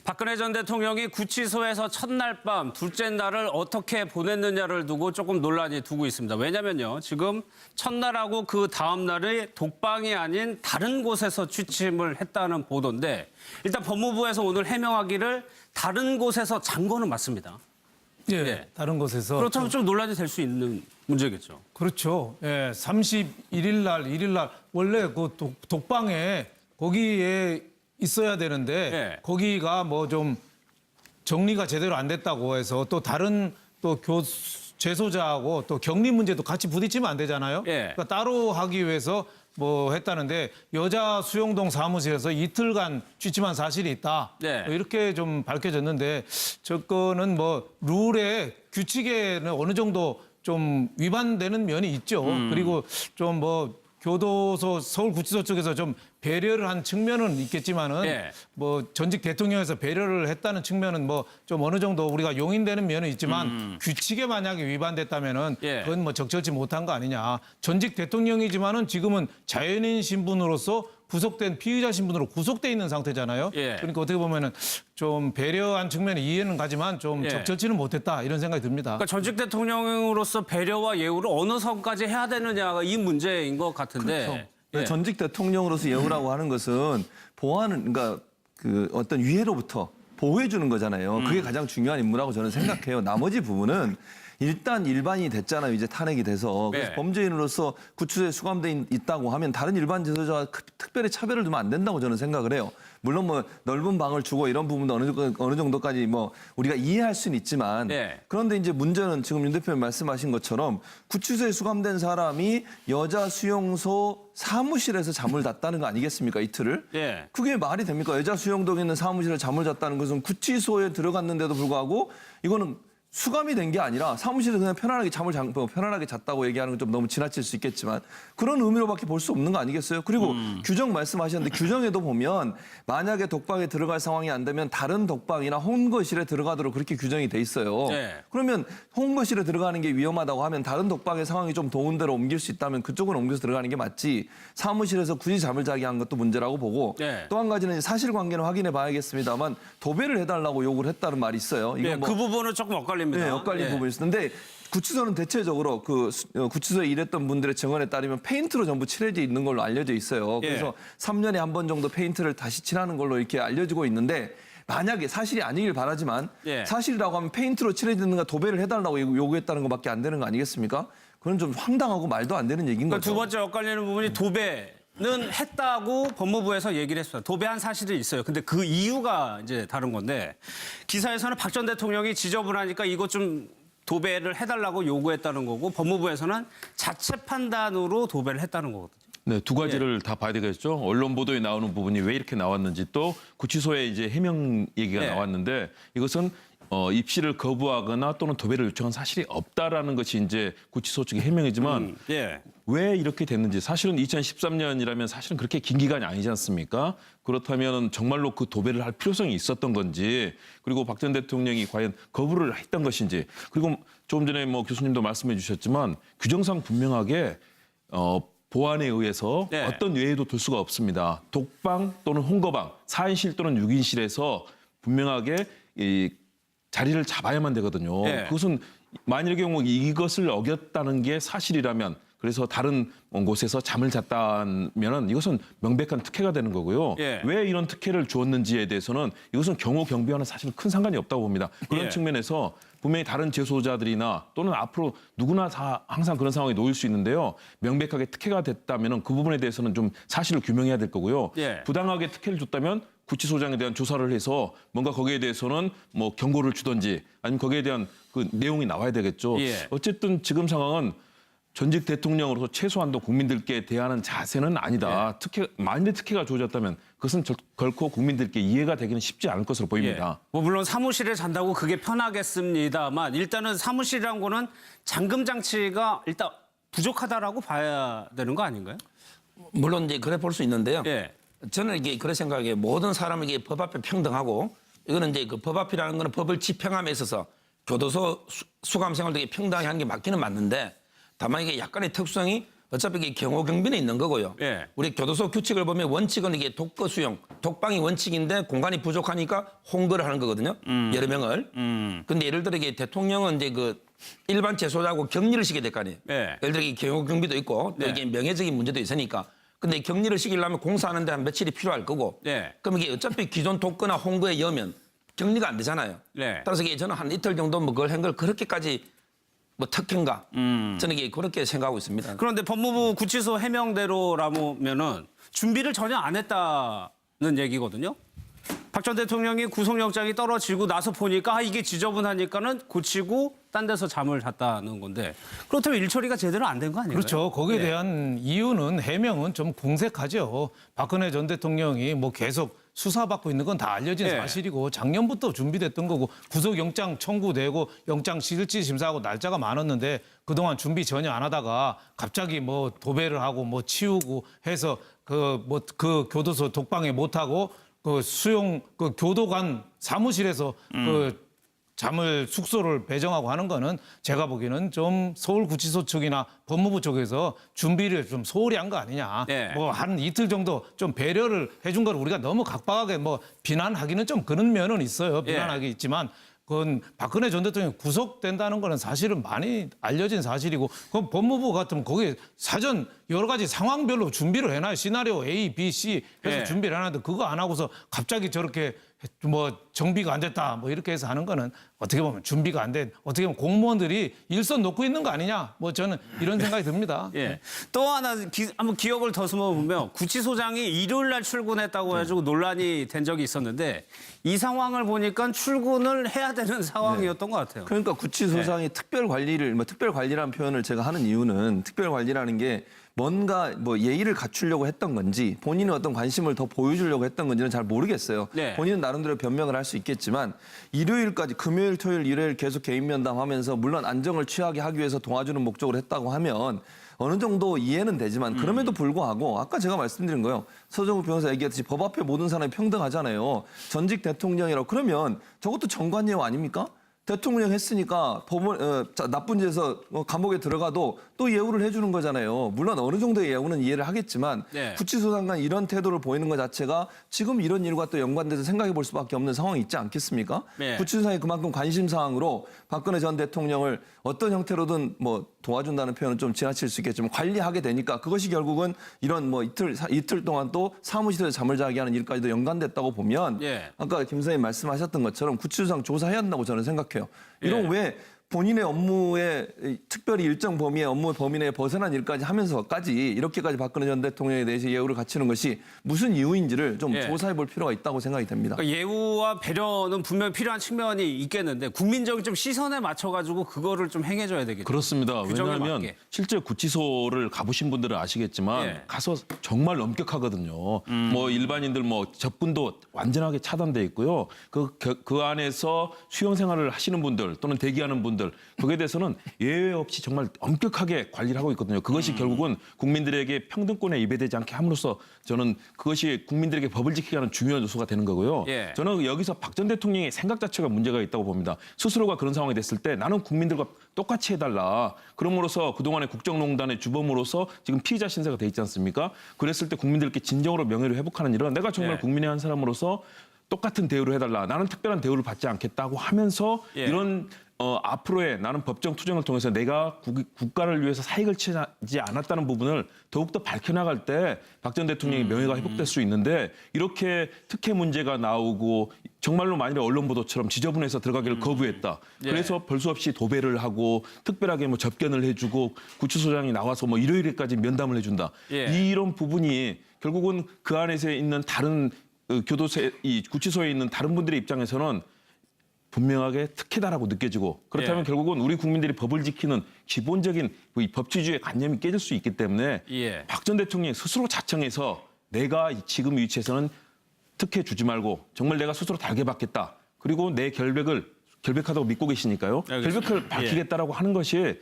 박근혜 전 대통령이 구치소에서 첫날 밤, 둘째 날을 어떻게 보냈느냐를 두고 조금 논란이 두고 있습니다. 왜냐면요, 지금 첫날하고 그 다음 날에 독방이 아닌 다른 곳에서 취침을 했다는 보도인데, 일단 법무부에서 오늘 해명하기를 다른 곳에서 잔 거는 맞습니다. 예, 네. 다른 곳에서. 그렇다면 좀 논란이 될 수 있는 문제겠죠. 그렇죠. 예, 31일 날, 1일 날 원래 그 독방에 거기에 있어야 되는데 예. 거기가 뭐 좀 정리가 제대로 안 됐다고 해서 또 다른 또 재소자하고 또 격리 문제도 같이 부딪히면 안 되잖아요. 예. 그러니까 따로 하기 위해서 뭐 했다는데 여자 수용동 사무실에서 이틀간 취침한 사실이 있다. 네. 뭐 이렇게 좀 밝혀졌는데 저거는 뭐 룰에 규칙에는 어느 정도 좀 위반되는 면이 있죠. 그리고 좀 뭐 교도소 서울구치소 쪽에서 좀 배려를 한 측면은 있겠지만은 예. 뭐 전직 대통령에서 배려를 했다는 측면은 뭐 좀 어느 정도 우리가 용인되는 면은 있지만 규칙에 만약에 위반됐다면은 예. 그건 뭐 적절치 못한 거 아니냐. 전직 대통령이지만은 지금은 자연인 신분으로서 구속된 피의자 신분으로 구속돼 있는 상태잖아요. 예. 그러니까 어떻게 보면은 좀 배려한 측면이 이해는 가지만 좀 예. 적절치는 못했다 이런 생각이 듭니다. 그러니까 전직 대통령으로서 배려와 예우를 어느 선까지 해야 되느냐가 이 문제인 것 같은데. 그렇죠. 예. 전직 대통령으로서 예우라고 하는 것은 보호하는, 그러니까 그 어떤 위해로부터 보호해 주는 거잖아요. 그게 가장 중요한 임무라고 저는 생각해요. 나머지 부분은 일단 일반인이 됐잖아요. 이제 탄핵이 돼서. 그래서 네. 범죄인으로서 구치소에 수감돼 있다고 하면 다른 일반 재소자와 특별히 차별을 두면 안 된다고 저는 생각을 해요. 물론 뭐 넓은 방을 주고 이런 부분도 어느 정도까지 뭐 우리가 이해할 수는 있지만 네. 그런데 이제 문제는 지금 윤 대표님 말씀하신 것처럼 구치소에 수감된 사람이 여자 수용소 사무실에서 잠을 잤다는 거 아니겠습니까? 이틀을. 예. 그게 말이 됩니까? 여자 수용동에 있는 사무실에 잠을 잤다는 것은 구치소에 들어갔는데도 불구하고 이거는 수감이 된 게 아니라 사무실에서 그냥 편안하게 잤다고 얘기하는 건 좀 너무 지나칠 수 있겠지만 그런 의미로밖에 볼 수 없는 거 아니겠어요? 그리고 규정 말씀하셨는데 규정에도 보면 만약에 독방에 들어갈 상황이 안 되면 다른 독방이나 홍거실에 들어가도록 그렇게 규정이 돼 있어요. 네. 그러면 홍거실에 들어가는 게 위험하다고 하면 다른 독방의 상황이 좀 좋은 데로 옮길 수 있다면 그쪽으로 옮겨서 들어가는 게 맞지 사무실에서 굳이 잠을 자게 한 것도 문제라고 보고 네. 또 한 가지는 사실관계는 확인해 봐야겠습니다만 도배를 해달라고 요구를 했다는 말이 있어요. 이거 예, 뭐 그 부분은 조금 엇갈립니다. 네, 엇갈린 예. 부분이 있었는데 구치소는 대체적으로 그 구치소에 일했던 분들의 증언에 따르면 페인트로 전부 칠해져 있는 걸로 알려져 있어요. 예. 그래서 3년에 한 번 정도 페인트를 다시 칠하는 걸로 이렇게 알려지고 있는데 만약에 사실이 아니길 바라지만 예. 사실이라고 하면 페인트로 칠해지는가 도배를 해달라고 요구했다는 것밖에 안 되는 거 아니겠습니까? 그건 좀 황당하고 말도 안 되는 얘기인 그러니까 거죠. 두 번째 엇갈리는 부분이 도배는 했다고 법무부에서 얘기를 했어요. 도배한 사실이 있어요. 근데 그 이유가 이제 다른 건데 기사에서는 박 전 대통령이 지저분하니까 이거 좀 도배를 해달라고 요구했다는 거고 법무부에서는 자체 판단으로 도배를 했다는 거거든요. 네, 두 가지를 다 봐야 되겠죠. 언론 보도에 나오는 부분이 왜 이렇게 나왔는지 또 구치소에 이제 해명 얘기가 네. 나왔는데 이것은 입시를 거부하거나 또는 도배를 요청한 사실이 없다라는 것이 이제 구치소 측의 해명이지만 예. 왜 이렇게 됐는지 사실은 2013년이라면 사실은 그렇게 긴 기간이 아니지 않습니까? 그렇다면 정말로 그 도배를 할 필요성이 있었던 건지 그리고 박 전 대통령이 과연 거부를 했던 것인지 그리고 조금 전에 뭐 교수님도 말씀해 주셨지만 규정상 분명하게 보안에 의해서 네. 어떤 예외도 둘 수가 없습니다. 독방 또는 홍거방, 4인실 또는 6인실에서 분명하게 이 자리를 잡아야만 되거든요. 네. 그것은 만일의 경우 이것을 어겼다는 게 사실이라면 그래서 다른 곳에서 잠을 잤다면은 이것은 명백한 특혜가 되는 거고요. 예. 왜 이런 특혜를 주었는지에 대해서는 이것은 경호 경비와는 사실 큰 상관이 없다고 봅니다. 그런 예. 측면에서 분명히 다른 재소자들이나 또는 앞으로 누구나 다 항상 그런 상황에 놓일 수 있는데요. 명백하게 특혜가 됐다면은 그 부분에 대해서는 좀 사실을 규명해야 될 거고요. 예. 부당하게 특혜를 줬다면 구치소장에 대한 조사를 해서 뭔가 거기에 대해서는 뭐 경고를 주든지 아니면 거기에 대한 그 내용이 나와야 되겠죠. 예. 어쨌든 지금 상황은 전직 대통령으로서 최소한도 국민들께 대하는 자세는 아니다. 만일에 특혜가 주어졌다면 그것은 결코 국민들께 이해가 되기는 쉽지 않을 것으로 보입니다. 뭐 물론 사무실에 잔다고 그게 편하겠습니다만 일단은 사무실이란 거는 잠금 장치가 일단 부족하다라고 봐야 되는 거 아닌가요? 물론 이제 그래 볼 수 있는데요. 예. 저는 이게 그런 생각에 모든 사람에게 법 앞에 평등하고 이거는 이제 그 법 앞이라는 거는 법을 집행함에 있어서 교도소 수감 생활 등에 평등하게 하는 게 맞기는 맞는데 다만 이게 약간의 특성이 어차피 이게 경호 경비는 있는 거고요. 예. 우리 교도소 규칙을 보면 원칙은 이게 독거 수용, 독방이 원칙인데 공간이 부족하니까 홍거를 하는 거거든요. 여러 명을. 근데 예를 들어 이게 대통령은 이제 그 일반 재소자하고 격리를 시켜야 될 거 아니에요. 예. 예를 들어 이 경호 경비도 있고 또 네. 이게 명예적인 문제도 있으니까. 근데 격리를 시키려면 공사하는데 한 며칠이 필요할 거고. 네. 그럼 이게 어차피 기존 독거나 홍거에 여면 격리가 안 되잖아요. 네. 따라서 이게 저는 한 이틀 정도 뭐 그걸 한 걸 그렇게까지 뭐 특혜인가? 저는 이게 그렇게 생각하고 있습니다. 그런데 법무부 구치소 해명대로라면은 준비를 전혀 안 했다는 얘기거든요. 박 전 대통령이 구속영장이 떨어지고 나서 보니까 이게 지저분하니까는 고치고 딴 데서 잠을 잤다는 건데 그렇다면 일처리가 제대로 안 된 거 아니에요? 그렇죠. 거기에 대한 이유는 해명은 좀 공색하죠. 박근혜 전 대통령이 뭐 계속 수사받고 있는 건 다 알려진 예. 사실이고 작년부터 준비됐던 거고 구속영장 청구되고 영장 실질 심사하고 날짜가 많았는데 그동안 준비 전혀 안 하다가 갑자기 뭐 도배를 하고 뭐 치우고 해서 그 교도소 독방에 못 하고 그 수용 그 교도관 사무실에서 그 잠을 숙소를 배정하고 하는 거는 제가 보기에는 좀 서울구치소 측이나 법무부 쪽에서 준비를 좀 소홀히 한 거 아니냐. 네. 뭐 한 이틀 정도 좀 배려를 해준 걸 우리가 너무 각박하게 뭐 비난하기는 좀 그런 면은 있어요. 비난하기 있지만 그건 박근혜 전 대통령이 구속된다는 거는 사실은 많이 알려진 사실이고 그건 법무부 같으면 거기에 사전 여러 가지 상황별로 준비를 해놔요. 시나리오 A, B, C 해서 예. 준비를 해놨는데 그거 안 하고서 갑자기 저렇게 뭐 정비가 안 됐다 뭐 이렇게 해서 하는 거는 어떻게 보면 준비가 안 된 어떻게 보면 공무원들이 일선 놓고 있는 거 아니냐 뭐 저는 이런 생각이 듭니다. 예. 또 하나 한번 기억을 더듬어 보면 구치소장이 일요일 날 출근했다고 해가지고 논란이 된 적이 있었는데 이 상황을 보니까 출근을 해야 되는 상황이었던 것 같아요. 그러니까 구치소장이 특별 관리를 특별 관리라는 표현을 제가 하는 이유는 특별 관리라는 게 뭔가 뭐 예의를 갖추려고 했던 건지 본인의 어떤 관심을 더 보여주려고 했던 건지는 잘 모르겠어요. 네. 본인은 나름대로 변명을 할 수 있겠지만 일요일까지 금요일, 토요일, 일요일 계속 개인 면담하면서 물론 안정을 취하게 하기 위해서 도와주는 목적으로 했다고 하면 어느 정도 이해는 되지만 그럼에도 불구하고 아까 제가 말씀드린 거예요. 서정욱 변호사 얘기했듯이 법 앞에 모든 사람이 평등하잖아요. 전직 대통령이라고 그러면 저것도 정관예우 아닙니까? 대통령 했으니까 법원 나쁜 짓에서 감옥에 들어가도 또 예우를 해주는 거잖아요. 물론 어느 정도의 예우는 이해를 하겠지만 네. 구치소장관 이런 태도를 보이는 것 자체가 지금 이런 일과 또 연관돼서 생각해 볼 수밖에 없는 상황이 있지 않겠습니까? 네. 구치소장이 그만큼 관심 사항으로 박근혜 전 대통령을 어떤 형태로든 뭐 도와준다는 표현은 좀 지나칠 수 있겠지만 관리하게 되니까 그것이 결국은 이런 뭐 이틀 동안 또 사무실에서 잠을 자게 하는 일까지도 연관됐다고 보면 예. 아까 김 선생님 말씀하셨던 것처럼 구치소장 조사해야 한다고 저는 생각해요. 이런 왜 본인의 업무에 특별히 일정 범위의 업무 범위 내에 벗어난 일까지 하면서까지 이렇게까지 박근혜 전 대통령에 대해서 예우를 갖추는 것이 무슨 이유인지를 좀 예. 조사해 볼 필요가 있다고 생각이 됩니다. 그러니까 예우와 배려는 분명히 필요한 측면이 있겠는데 국민적인 좀 시선에 맞춰가지고 그거를 좀 행해줘야 되겠죠. 그렇습니다. 규정에 왜냐하면 맞게. 실제 구치소를 가보신 분들은 아시겠지만 예. 가서 정말 엄격하거든요. 뭐 일반인들 뭐 접근도 완전하게 차단돼 있고요. 그 안에서 수용 생활을 하시는 분들 또는 대기하는 분들 거기에 대해서는 예외 없이 정말 엄격하게 관리를 하고 있거든요. 그것이 결국은 국민들에게 평등권에 위배되지 않게 함으로써 저는 그것이 국민들에게 법을 지키게 하는 중요한 요소가 되는 거고요. 예. 저는 여기서 박 전 대통령의 생각 자체가 문제가 있다고 봅니다. 스스로가 그런 상황이 됐을 때 나는 국민들과 똑같이 해달라. 그럼으로써 그동안의 국정농단의 주범으로서 지금 피의자 신세가 돼 있지 않습니까? 그랬을 때 국민들께 진정으로 명예를 회복하는 일은 내가 정말 예. 국민의 국민의 한 사람으로서 똑같은 대우를 해달라. 나는 특별한 대우를 받지 않겠다고 하면서 예. 이런 앞으로의 나는 법정 투쟁을 통해서 내가 국가를 위해서 사익을 취하지 않았다는 부분을 더욱더 밝혀나갈 때 박 전 대통령의 명예가 회복될 수 있는데 이렇게 특혜 문제가 나오고 정말로 만일에 언론 보도처럼 지저분해서 들어가기를 거부했다. 예. 그래서 별수 없이 도배를 하고 특별하게 뭐 접견을 해주고 구치소장이 나와서 뭐 일요일까지 면담을 해준다. 예. 이런 부분이 결국은 그 안에서 있는 다른 교도소, 이 구치소에 있는 다른 분들의 입장에서는 분명하게 특혜다라고 느껴지고 그렇다면 예. 결국은 우리 국민들이 법을 지키는 기본적인 이 법치주의의 관념이 깨질 수 있기 때문에 예. 박 전 대통령이 스스로 자청해서 내가 지금 위치에서는 특혜 주지 말고 정말 내가 스스로 달게 받겠다. 그리고 내 결백하다고 믿고 계시니까요. 알겠습니다. 결백을 밝히겠다라고 하는 것이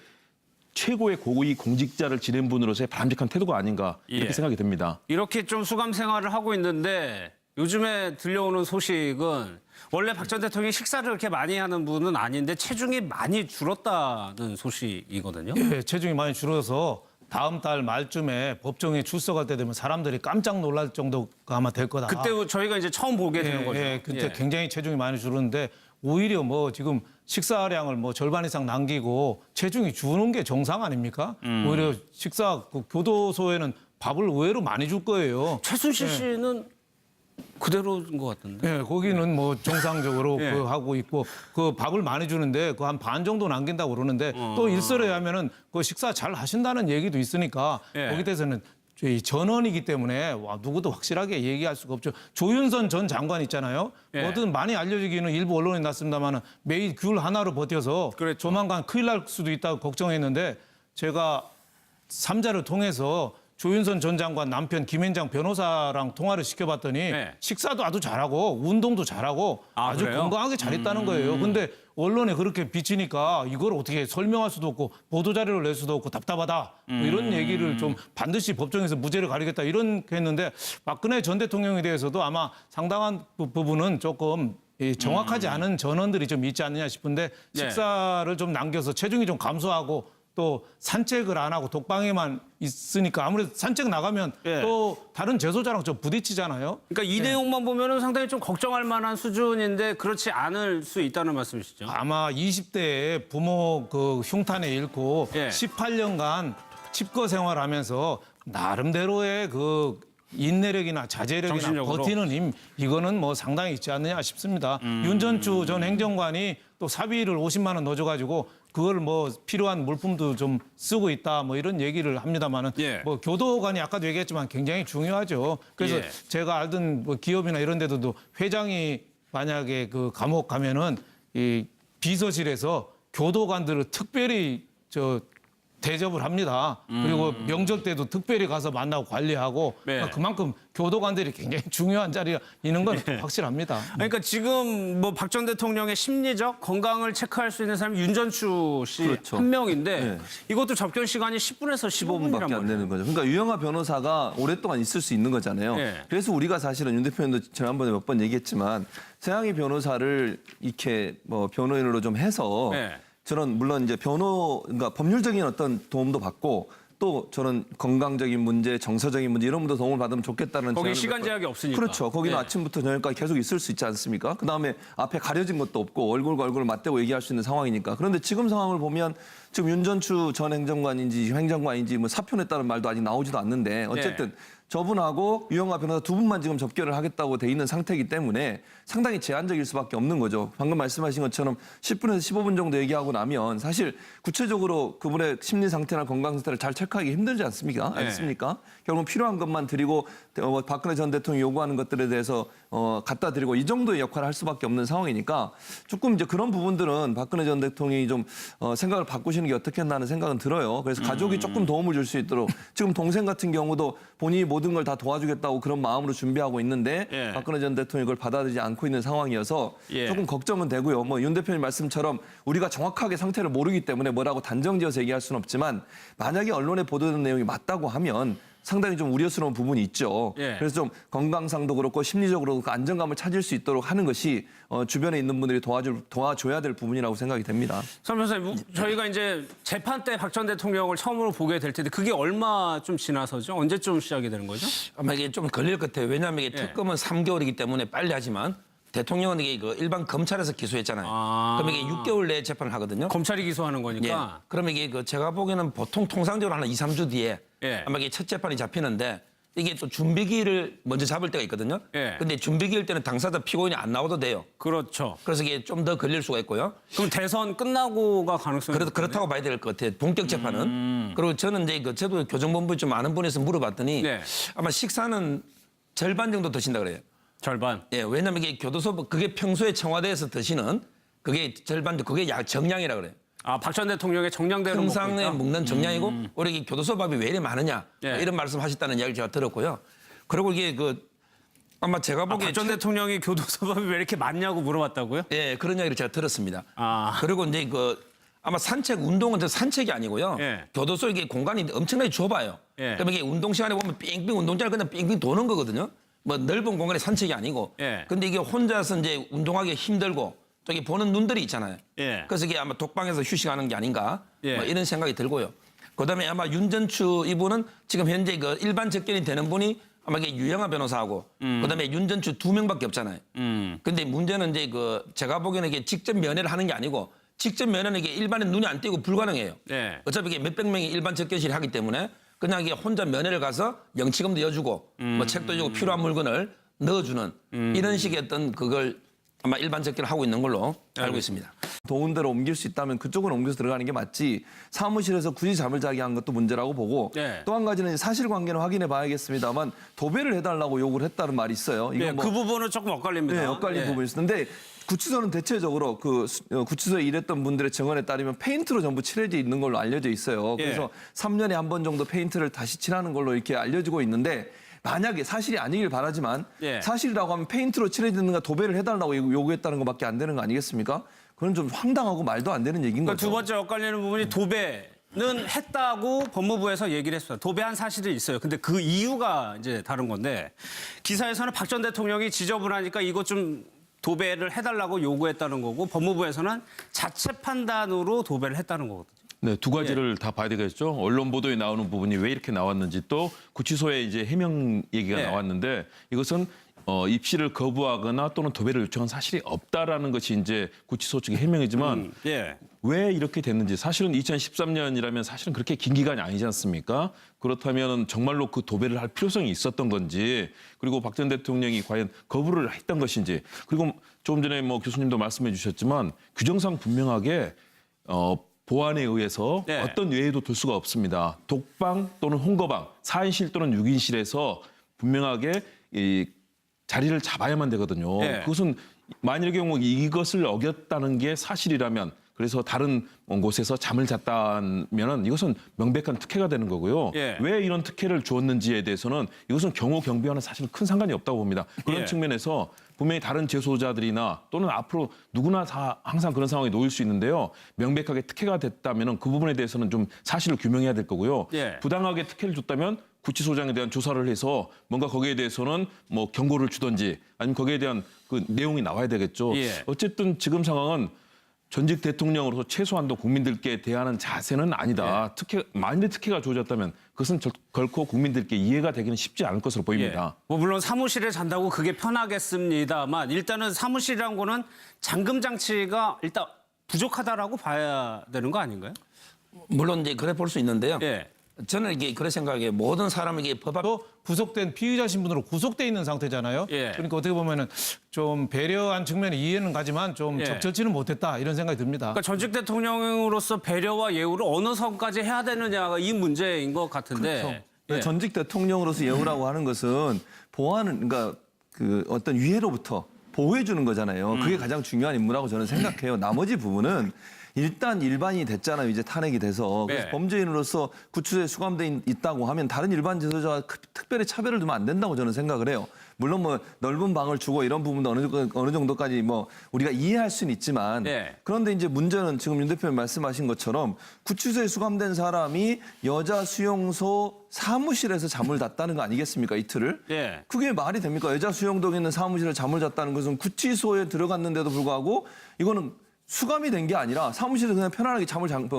최고의 고위 공직자를 지낸 분으로서의 바람직한 태도가 아닌가 이렇게 예. 생각이 듭니다. 이렇게 좀 수감 생활을 하고 있는데 요즘에 들려오는 소식은 원래 박 전 대통령이 식사를 그렇게 많이 하는 분은 아닌데 체중이 많이 줄었다는 소식이거든요. 예, 체중이 많이 줄어서 다음 달 말쯤에 법정에 출석할 때 되면 사람들이 깜짝 놀랄 정도가 아마 될 거다. 그때 저희가 이제 처음 보게 되는 거죠. 그때 예. 굉장히 체중이 많이 줄었는데 오히려 뭐 지금 식사량을 뭐 절반 이상 남기고 체중이 주는 게 정상 아닙니까? 오히려 식사 그 교도소에는 밥을 의외로 많이 줄 거예요. 최순실 씨는 그대로인 것 같던데. 네, 거기는 뭐 정상적으로 예. 그 하고 있고 그 밥을 많이 주는데 그 한 반 정도 남긴다고 그러는데 또 일설에 하면은 그 식사 잘 하신다는 얘기도 있으니까 예. 거기에 대해서는 저희 전원이기 때문에 와, 누구도 확실하게 얘기할 수가 없죠. 조윤선 전 장관 있잖아요. 예. 뭐든 많이 알려지기는 일부 언론에 났습니다만은 매일 귤 하나로 버텨서 그랬죠. 조만간 큰일 날 수도 있다고 걱정했는데 제가 삼자를 통해서 조윤선 전 장관 남편 김앤장 변호사랑 통화를 시켜봤더니 네. 식사도 아주 잘하고 운동도 잘하고 아주 그래요? 건강하게 잘했다는 거예요. 근데 언론에 그렇게 비치니까 이걸 어떻게 설명할 수도 없고 보도자료를 낼 수도 없고 답답하다. 뭐 이런 얘기를 좀 반드시 법정에서 무죄를 가리겠다 이렇게 했는데 박근혜 전 대통령에 대해서도 아마 상당한 부분은 조금 이 정확하지 않은 전언들이 좀 있지 않느냐 싶은데 네. 식사를 좀 남겨서 체중이 좀 감소하고 또 산책을 안 하고 독방에만 있으니까 아무래도 산책 나가면 예. 또 다른 재소자랑 좀 부딪히잖아요. 그러니까 이 내용만 보면은 상당히 좀 걱정할 만한 수준인데 그렇지 않을 수 있다는 말씀이시죠? 아마 20대에 부모 그 흉탄에 잃고 예. 18년간 칩거 생활하면서 나름대로의 그 인내력이나 자제력이나 정신력으로. 버티는 힘 이거는 뭐 상당히 있지 않느냐 싶습니다. 윤전추 전 행정관이 또 사비를 50만 원 넣어줘가지고 그걸 뭐 필요한 물품도 좀 쓰고 있다 뭐 이런 얘기를 합니다만은 예. 뭐 교도관이 아까도 얘기했지만 굉장히 중요하죠. 그래서 예. 제가 알던 뭐 기업이나 이런 데도 회장이 만약에 그 감옥 가면은 이 비서실에서 교도관들을 특별히 대접을 합니다. 그리고 명절 때도 특별히 가서 만나고 관리하고 네. 그러니까 그만큼 교도관들이 굉장히 중요한 자리에 있는 건 예. 확실합니다. 그러니까 지금 뭐 박 전 대통령의 심리적 건강을 체크할 수 있는 사람이 윤전추 씨 한 그렇죠. 명인데 네. 이것도 접견 시간이 10분에서 15분이란 15분밖에 안 되는 거죠. 그러니까 유영하 변호사가 오랫동안 있을 수 있는 거잖아요. 예. 그래서 우리가 사실은 윤 대표님도 지난번에 몇 번 얘기했지만 세양희 변호사를 이렇게 뭐 변호인으로 좀 해서 예. 저는 물론 이제 그러니까 법률적인 어떤 도움도 받고 또 저는 건강적인 문제, 정서적인 문제 이런 분도 도움을 받으면 좋겠다는 거기 제안을 시간 몇 번- 제약이 없으니까. 그렇죠. 거기는 예. 아침부터 저녁까지 계속 있을 수 있지 않습니까? 그다음에 앞에 가려진 것도 없고 얼굴과 얼굴을 맞대고 얘기할 수 있는 상황이니까. 그런데 지금 상황을 보면 지금 윤전추 전 행정관인지 행정관인지 뭐 사표 냈다는 말도 아직 나오지도 않는데 어쨌든 저분하고 유영하 변호사 두 분만 지금 접견을 하겠다고 돼 있는 상태이기 때문에 상당히 제한적일 수밖에 없는 거죠. 방금 말씀하신 것처럼 10분에서 15분 정도 얘기하고 나면 사실 구체적으로 그분의 심리 상태나 건강 상태를 잘 체크하기 힘들지 않습니까? 네. 않습니까? 결국 필요한 것만 드리고 박근혜 전 대통령이 요구하는 것들에 대해서 갖다 드리고 이 정도의 역할을 할 수밖에 없는 상황이니까 조금 이제 그런 부분들은 박근혜 전 대통령이 좀 생각을 바꾸시는 게 어떻겠나 하는 생각은 들어요. 그래서 가족이 조금 도움을 줄 수 있도록 지금 동생 같은 경우도 본인이 모든 걸 다 도와주겠다고 그런 마음으로 준비하고 있는데 예. 박근혜 전 대통령이 그걸 받아들이지 않고 있는 상황이어서 예. 조금 걱정은 되고요. 뭐 윤 대표님 말씀처럼 우리가 정확하게 상태를 모르기 때문에 뭐라고 단정지어서 얘기할 수는 없지만 만약에 언론에 보도된 내용이 맞다고 하면 상당히 좀 우려스러운 부분이 있죠. 예. 그래서 좀 건강상도 그렇고 심리적으로 그 안정감을 찾을 수 있도록 하는 것이 주변에 있는 분들이 도와줘야 될 부분이라고 생각이 됩니다. 선 변호사님, 저희가 이제 재판 때 박 전 대통령을 처음으로 보게 될 텐데 그게 얼마 좀 지나서죠? 언제쯤 시작이 되는 거죠? 아마 이게 좀 걸릴 것 같아요. 왜냐하면 이게 예. 특검은 3개월이기 때문에 빨리 하지만 대통령은 이게 그 일반 검찰에서 기소했잖아요. 아. 그럼 이게 6개월 내에 재판을 하거든요. 검찰이 기소하는 예. 거니까. 그러면 이게 그 제가 보기에는 보통 통상적으로 한 2, 3주 뒤에 예. 아마 이게 첫 재판이 잡히는데 이게 또 준비기일을 먼저 잡을 때가 있거든요. 예. 근데 준비기일 때는 당사자 피고인이 안 나와도 돼요. 그렇죠. 그래서 이게 좀 더 걸릴 수가 있고요. 그럼 대선 끝나고가 가능성이 그렇다고 봐야 될 것 같아요. 본격 재판은. 그리고 저는 이제 그 저도 교정본부 좀 아는 분에서 물어봤더니 네. 아마 식사는 절반 정도 드신다 그래요. 절반. 예, 왜냐면 이게 교도소 그게 평소에 청와대에서 드시는 그게 절반 그게 정량이라 그래요. 아, 박 전 대통령의 정량대로 먹고 평상에 있다? 먹는 정량이고 우리 이 교도소 밥이 왜 이래 많으냐 예. 이런 말씀하셨다는 이야기를 제가 들었고요. 그리고 이게 그 아마 제가 보기에 박 전 대통령이 교도소밥이 왜 이렇게 많냐고 물어봤다고요? 예, 그런 이야기를 제가 들었습니다. 아. 그리고 이제 그 아마 운동은 저 산책이 아니고요. 예. 교도소 이게 공간이 엄청나게 좁아요. 예. 그럼 이게 운동 시간에 보면 삥삥 운동장을 그냥 삥삥 도는 거거든요. 뭐 넓은 공간의 산책이 아니고. 예. 근데 이게 혼자서 이제 운동하기 힘들고 저기 보는 눈들이 있잖아요. 예. 그래서 이게 아마 독방에서 휴식하는 게 아닌가 예. 뭐 이런 생각이 들고요. 그다음에 아마 윤전추 이분은 지금 현재 그 일반 접견이 되는 분이 아마 이게 유영아 변호사하고 그다음에 윤전추 2명밖에 없잖아요. 근데 문제는 이제 그 제가 보기에는 이게 직접 면회를 하는 게 아니고 직접 면회는 이게 일반인 눈이 안 띄고 불가능해요. 네. 어차피 이게 몇백 명이 일반 접견실을 하기 때문에 그냥 이게 혼자 면회를 가서 영치금도 여주고 뭐 책도 주고 필요한 물건을 넣어주는 이런 식의 어떤 그걸 아마 일반 접견을 하고 있는 걸로 알고 있습니다. 좋은 데로 옮길 수 있다면 그쪽으로 옮겨서 들어가는 게 맞지 사무실에서 굳이 잠을 자게 한 것도 문제라고 보고 네. 또 한 가지는 사실관계는 확인해 봐야겠습니다만 도배를 해달라고 요구를 했다는 말이 있어요. 이건 예, 그 부분은 조금 엇갈립니다. 네, 엇갈린 예. 부분이 있었는데 구치소는 대체적으로 그 구치소에 일했던 분들의 증언에 따르면 페인트로 전부 칠해져 있는 걸로 알려져 있어요. 그래서 3년에 한 번 정도 페인트를 다시 칠하는 걸로 이렇게 알려지고 있는데 만약에 사실이 아니길 바라지만 예. 사실이라고 하면 페인트로 칠해지는가 도배를 해달라고 요구했다는 것밖에 안 되는 거 아니겠습니까? 그건 좀 황당하고 말도 안 되는 얘기인 그러니까 거죠. 두 번째 엇갈리는 부분이 도배는 했다고 법무부에서 얘기를 했어요. 도배한 사실이 있어요. 근데 그 이유가 이제 다른 건데 기사에서는 박 전 대통령이 지저분하니까 이것 좀 도배를 해달라고 요구했다는 거고 법무부에서는 자체 판단으로 도배를 했다는 거거든요. 네, 두 가지를 다 봐야 되겠죠. 언론 보도에 나오는 부분이 왜 이렇게 나왔는지 또 구치소에 이제 해명 얘기가 네. 나왔는데 이것은 입시를 거부하거나 또는 도배를 요청한 사실이 없다라는 것이 이제 구치소 측의 해명이지만 예. 왜 이렇게 됐는지 사실은 2013년이라면 사실은 그렇게 긴 기간이 아니지 않습니까? 그렇다면 정말로 그 도배를 할 필요성이 있었던 건지 그리고 박 전 대통령이 과연 거부를 했던 것인지 그리고 조금 전에 뭐 교수님도 말씀해 주셨지만 규정상 분명하게 보안에 의해서 네. 어떤 외에도 둘 수가 없습니다. 독방 또는 홍거방, 4인실 또는 6인실에서 분명하게 이 자리를 잡아야만 되거든요. 네. 그것은 만일의 경우 이것을 어겼다는 게 사실이라면 그래서 다른 곳에서 잠을 잤다면은 이것은 명백한 특혜가 되는 거고요. 예. 왜 이런 특혜를 주었는지에 대해서는 이것은 경호 경비와는 사실 큰 상관이 없다고 봅니다. 그런 예. 측면에서 분명히 다른 재소자들이나 또는 앞으로 누구나 다 항상 그런 상황에 놓일 수 있는데요. 명백하게 특혜가 됐다면은 그 부분에 대해서는 좀 사실을 규명해야 될 거고요. 예. 부당하게 특혜를 줬다면 구치소장에 대한 조사를 해서 뭔가 거기에 대해서는 뭐 경고를 주든지 아니면 거기에 대한 그 내용이 나와야 되겠죠. 예. 어쨌든 지금 상황은 전직 대통령으로서 최소한도 국민들께 대하는 자세는 아니다. 만일에 특혜가 주어졌다면 그것은 결코 국민들께 이해가 되기는 쉽지 않을 것으로 보입니다. 뭐 물론 사무실에 잔다고 그게 편하겠습니다만 일단은 사무실이란 거는 잠금 장치가 일단 부족하다라고 봐야 되는 거 아닌가요? 물론 이제 그래 볼 수 있는데요. 예. 저는 이게 그런 생각에 모든 사람에게 법 앞 또 구속된 피의자 신분으로 구속돼 있는 상태잖아요. 예. 그러니까 어떻게 보면은 좀 배려한 측면에 이해는 가지만 좀 예. 적절치는 못했다 이런 생각이 듭니다. 그러니까 전직 대통령으로서 배려와 예우를 어느 선까지 해야 되느냐가 이 문제인 것 같은데. 네, 예. 전직 대통령으로서 예우라고 하는 것은 보안은 그러니까 그 어떤 위해로부터 보호해 주는 거잖아요. 그게 가장 중요한 임무라고 저는 생각해요. 나머지 부분은 일단 일반인이 됐잖아요. 이제 탄핵이 돼서. 그래서 네. 범죄인으로서 구치소에 수감돼 있다고 하면 다른 일반 재소자와 특별히 차별을 두면 안 된다고 저는 생각을 해요. 물론 뭐 넓은 방을 주고 이런 부분도 어느 정도까지 뭐 우리가 이해할 수는 있지만 네. 그런데 이제 문제는 지금 윤 대표님 말씀하신 것처럼 구치소에 수감된 사람이 여자 수용소 사무실에서 잠을 잤다는 거 아니겠습니까? 이틀을. 예. 그게 말이 됩니까? 여자 수용동에 있는 사무실에 잠을 잤다는 것은 구치소에 들어갔는데도 불구하고 이거는 수감이 된 게 아니라 사무실에 그냥 편안하게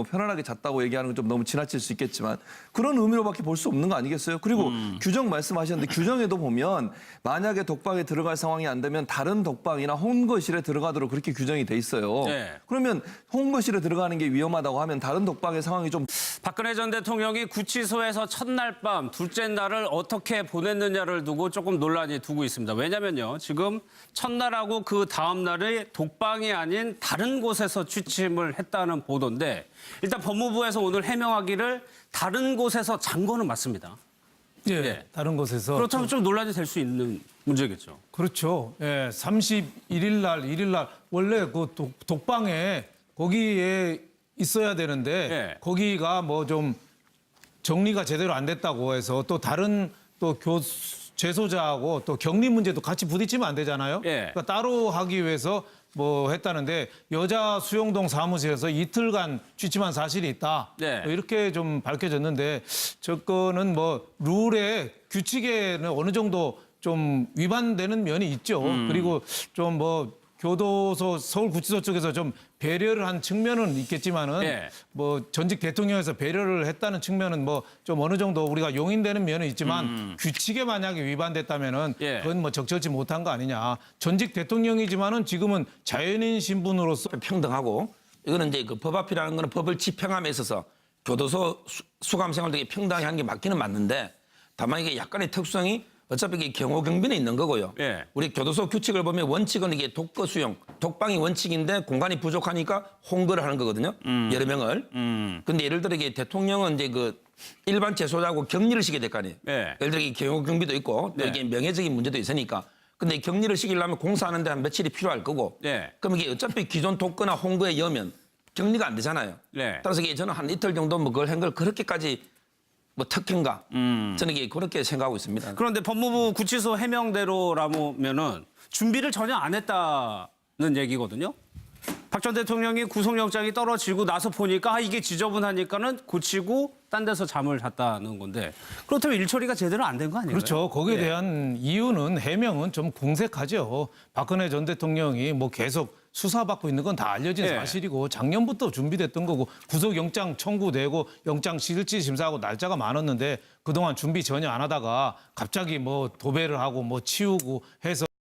편안하게 잤다고 얘기하는 건 좀 너무 지나칠 수 있겠지만 그런 의미로밖에 볼 수 없는 거 아니겠어요? 그리고 규정 말씀하셨는데 규정에도 보면 만약에 독방에 들어갈 상황이 안 되면 다른 독방이나 홍거실에 들어가도록 그렇게 규정이 돼 있어요. 네. 그러면 홍거실에 들어가는 게 위험하다고 하면 다른 독방의 상황이 좀 박근혜 전 대통령이 구치소에서 첫날 밤, 둘째 날을 어떻게 보냈느냐를 두고 조금 논란이 두고 있습니다. 왜냐면요. 지금 첫날하고 그 다음 날에 독방이 아닌 다른 곳에서 취침을 했다는 보도인데 일단 법무부에서 오늘 해명하기를 다른 곳에서 잔 거는 맞습니다. 예. 예. 다른 곳에서 그렇다면 좀 논란이 될 수 있는 문제겠죠. 그렇죠. 예, 31일 날, 1일 날 원래 그 독방에 거기에 있어야 되는데 예. 거기가 뭐 좀 정리가 제대로 안 됐다고 해서 또 다른 또 재소자하고 또 격리 문제도 같이 부딪히면 안 되잖아요. 예. 그러니까 따로 하기 위해서 뭐 했다는데 여자 수용동 사무실에서 이틀간 취침한 사실이 있다. 네. 뭐 이렇게 좀 밝혀졌는데 저거는 뭐 룰에 규칙에는 어느 정도 좀 위반되는 면이 있죠. 그리고 좀 뭐 교도소 서울구치소 쪽에서 좀 배려를 한 측면은 있겠지만은 예. 뭐 전직 대통령에서 배려를 했다는 측면은 뭐 좀 어느 정도 우리가 용인되는 면은 있지만 규칙에 만약에 위반됐다면은 예. 그건 뭐 적절치 못한 거 아니냐. 전직 대통령이지만은 지금은 자연인 신분으로서 평등하고 이거는 이제 그 법 앞이라는 거는 법을 집행함에 있어서 교도소 수감 생활 되게 평등하게 하는 게 맞기는 맞는데 다만 이게 약간의 특수성이 어차피 이게 경호 경비는 있는 거고요. 예. 우리 교도소 규칙을 보면 원칙은 이게 독거 수용, 독방이 원칙인데 공간이 부족하니까 홍거를 하는 거거든요. 여러 명을. 근데 예를 들어 이게 대통령은 이제 그 일반 재소자하고 격리를 시게 될 거 아니에요. 예. 예를 들어 이게 경호 경비도 있고 또 네. 이게 명예적인 문제도 있으니까. 근데 격리를 시키려면 공사하는데 한 며칠이 필요할 거고. 네. 그럼 이게 어차피 기존 독거나 홍거에 여면 격리가 안 되잖아요. 네. 따라서 이게 저는 한 이틀 정도 뭐 그걸 한 걸 그렇게까지 뭐 특혜인가? 저는 이게 그렇게 생각하고 있습니다. 그런데 법무부 구치소 해명대로라면은 준비를 전혀 안 했다는 얘기거든요. 박 전 대통령이 구속영장이 떨어지고 나서 보니까 이게 지저분하니까는 고치고 딴 데서 잠을 잤다는 건데 그렇다면 일처리가 제대로 안 된 거 아니에요? 그렇죠. 거기에 예. 대한 이유는 해명은 좀 공색하죠. 박근혜 전 대통령이 뭐 계속 수사받고 있는 건 다 알려진 예. 사실이고 작년부터 준비됐던 거고 구속영장 청구되고 영장 실질 심사하고 날짜가 많았는데 그동안 준비 전혀 안 하다가 갑자기 뭐 도배를 하고 뭐 치우고 해서